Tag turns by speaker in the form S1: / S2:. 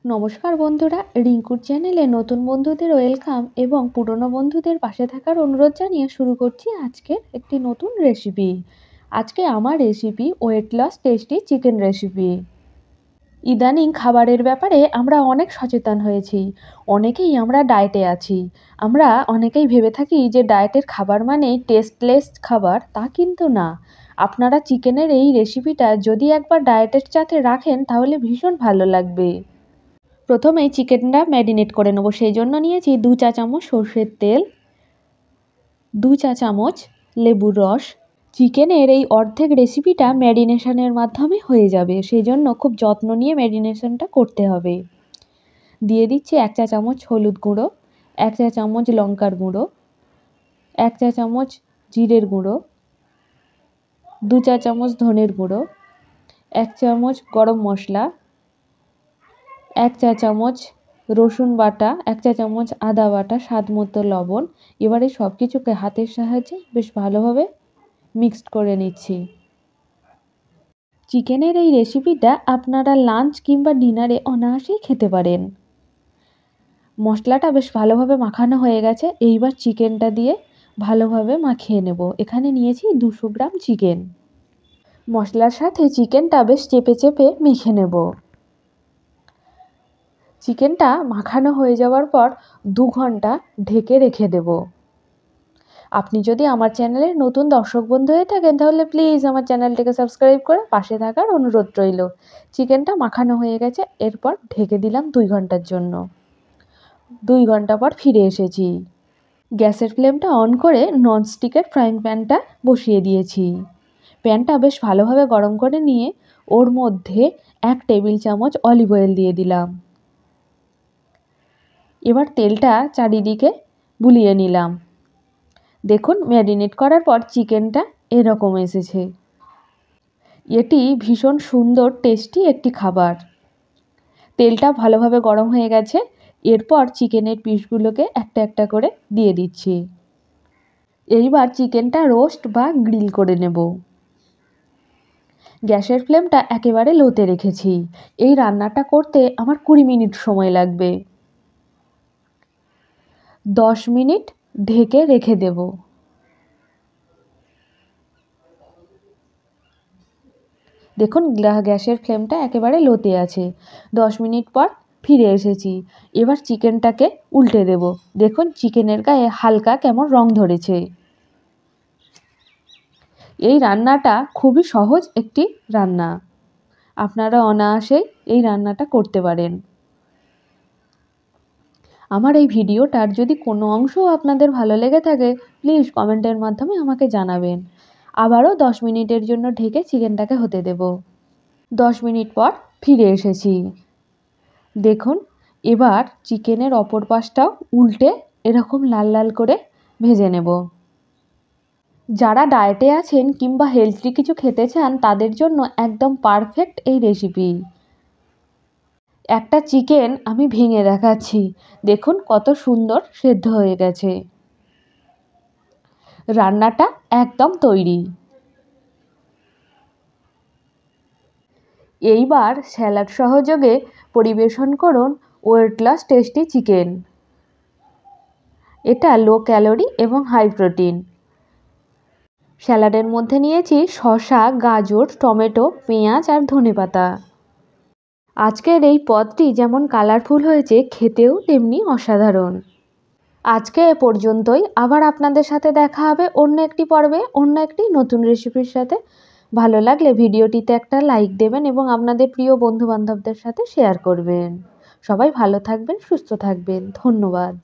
S1: নমস্কার বন্ধুরা, রিঙ্কুর চ্যানেলে নতুন বন্ধুদের ওয়েলকাম এবং পুরনো বন্ধুদের পাশে থাকার অনুরোধ জানিয়ে শুরু করছি আজকের একটি নতুন রেসিপি। আজকে আমার recipe weight loss tasty chicken recipe. ইদানিং খাবারের ব্যাপারে আমরা অনেক সচেতন হয়েছি। অনেকেই আমরা ডায়েটে আছি। আমরা অনেকেই ভেবে থাকি যে ডায়েটের খাবার মানেই টেস্টলেস খাবার, তা কিন্তু না। আপনারা চিকেনের এই রেসিপিটা যদি একবার ডায়েটের সাথে রাখেন তাহলে ভীষণ ভালো লাগবে। প্রথমেই চিকেনটা ম্যারিনেট করে নেব। সেই জন্য নিয়েছি 2 চা চামচ সর্ষের তেল, 2 চা চামচ লেবুর রস। চিকেনের এই অর্ধেক রেসিপিটা ম্যারিনেশনের মাধ্যমে হয়ে যাবে, সেই জন্য খুব যত্ন নিয়ে ম্যারিনেশনটা করতে হবে। দিয়ে দিচ্ছি 1 চা চামচ হলুদ গুঁড়ো, 1 চা চামচ লঙ্কার গুঁড়ো, 1 চা চামচ জিরের গুঁড়ো, 2 চা চামচ ধনের গুঁড়ো, 1 চামচ গরম মশলা, 1 চা চামচ রসুন বাটা, 1 চা চামচ আদা বাটা, স্বাদ মতো লবণ। এবারে সব কিছুকে হাতের সাহায্যে বেশ ভালোভাবে মিক্সড করে নিচ্ছি। চিকেনের এই রেসিপিটা আপনারা লাঞ্চ কিংবা ডিনারে অনায়াসেই খেতে পারেন। মশলাটা বেশ ভালোভাবে মাখানো হয়ে গেছে। এইবার চিকেনটা দিয়ে ভালোভাবে মাখিয়ে নেব। এখানে নিয়েছি 200 গ্রাম চিকেন। মশলার সাথে চিকেনটা বেশ চেপে চেপে মেখে নেব। চিকেনটা মাখানো হয়ে যাওয়ার পর 2 ঘন্টা ঢেকে রেখে দেব। আপনি যদি আমার চ্যানেলের নতুন দর্শক বন্ধু হয়ে থাকেন তাহলে প্লিজ আমার চ্যানেলটিকে সাবস্ক্রাইব করে পাশে থাকার অনুরোধ রইল। চিকেনটা মাখানো হয়ে গেছে, এরপর ঢেকে দিলাম 2 ঘন্টার জন্য। 2 ঘন্টা পর ফিরে এসেছি। গ্যাসের ফ্লেমটা অন করে ননস্টিকের ফ্রাইং প্যানটা বসিয়ে দিয়েছি। প্যানটা বেশ ভালোভাবে গরম করে নিয়ে ওর মধ্যে 1 টেবিল চামচ অলিভ অয়েল দিয়ে দিলাম। এবার তেলটা চারিদিকে বুলিয়ে নিলাম। দেখুন, ম্যারিনেট করার পর চিকেনটা এরকম এসেছে। এটি ভীষণ সুন্দর টেস্টি একটি খাবার। তেলটা ভালোভাবে গরম হয়ে গেছে। এরপর চিকেনের পিসগুলোকে একটা একটা করে দিয়ে দিচ্ছি। এইবার চিকেনটা রোস্ট বা গ্রিল করে নেব। গ্যাসের ফ্লেমটা একেবারে লোতে রেখেছি। এই রান্নাটা করতে আমার 20 মিনিট সময় লাগবে। 10 মিনিট ঢেকে রেখে দেব। দেখুন, গ্যাসের ফ্লেমটা একেবারে লোতে আছে। 10 মিনিট পর ফিরে এসেছি। এবার চিকেনটাকে উল্টে দেব। দেখুন, চিকেনের গায়ে হালকা কেমন রং ধরেছে। এই রান্নাটা খুবই সহজ একটি রান্না। আপনারা অনায়াসেই এই রান্নাটা করতে পারেন। আমার এই ভিডিওটার যদি কোনো অংশও আপনাদের ভালো লেগে থাকে প্লিজ কমেন্টের মাধ্যমে আমাকে জানাবেন। আবারও 10 মিনিটের জন্য ঢেকে চিকেনটাকে হতে দেব। 10 মিনিট পর ফিরে এসেছি। দেখুন, এবার চিকেনের অপর পাশটাও উল্টে এরকম লাল লাল করে ভেজে নেব। যারা ডায়েটে আছেন কিংবা হেলথি কিছু খেতে চান তাদের জন্য একদম পারফেক্ট এই রেসিপি। একটা চিকেন আমি ভেঙে দেখাচ্ছি। দেখুন কত সুন্দর সেদ্ধ হয়ে গেছে। রান্নাটা একদম তৈরি। এইবার স্যালাড সহযোগে পরিবেশন করুন ওয়েট লস টেস্টি চিকেন। এটা লো ক্যালোরি এবং হাই প্রোটিন। স্যালাডের মধ্যে নিয়েছি শসা, গাজর, টমেটো, পেঁয়াজ আর ধনেপাতা। আজকের এই পদটি যেমন কালারফুল হয়েছে, খেতেও তেমনি অসাধারণ। আজকে এ পর্যন্তই। আবার আপনাদের সাথে দেখা হবে অন্য একটি পর্বে অন্য একটি নতুন রেসিপির সাথে। ভালো লাগলে ভিডিওটিতে একটা লাইক দেবেন এবং আপনাদের প্রিয় বন্ধুবান্ধবদের সাথে শেয়ার করবেন। সবাই ভালো থাকবেন, সুস্থ থাকবেন। ধন্যবাদ।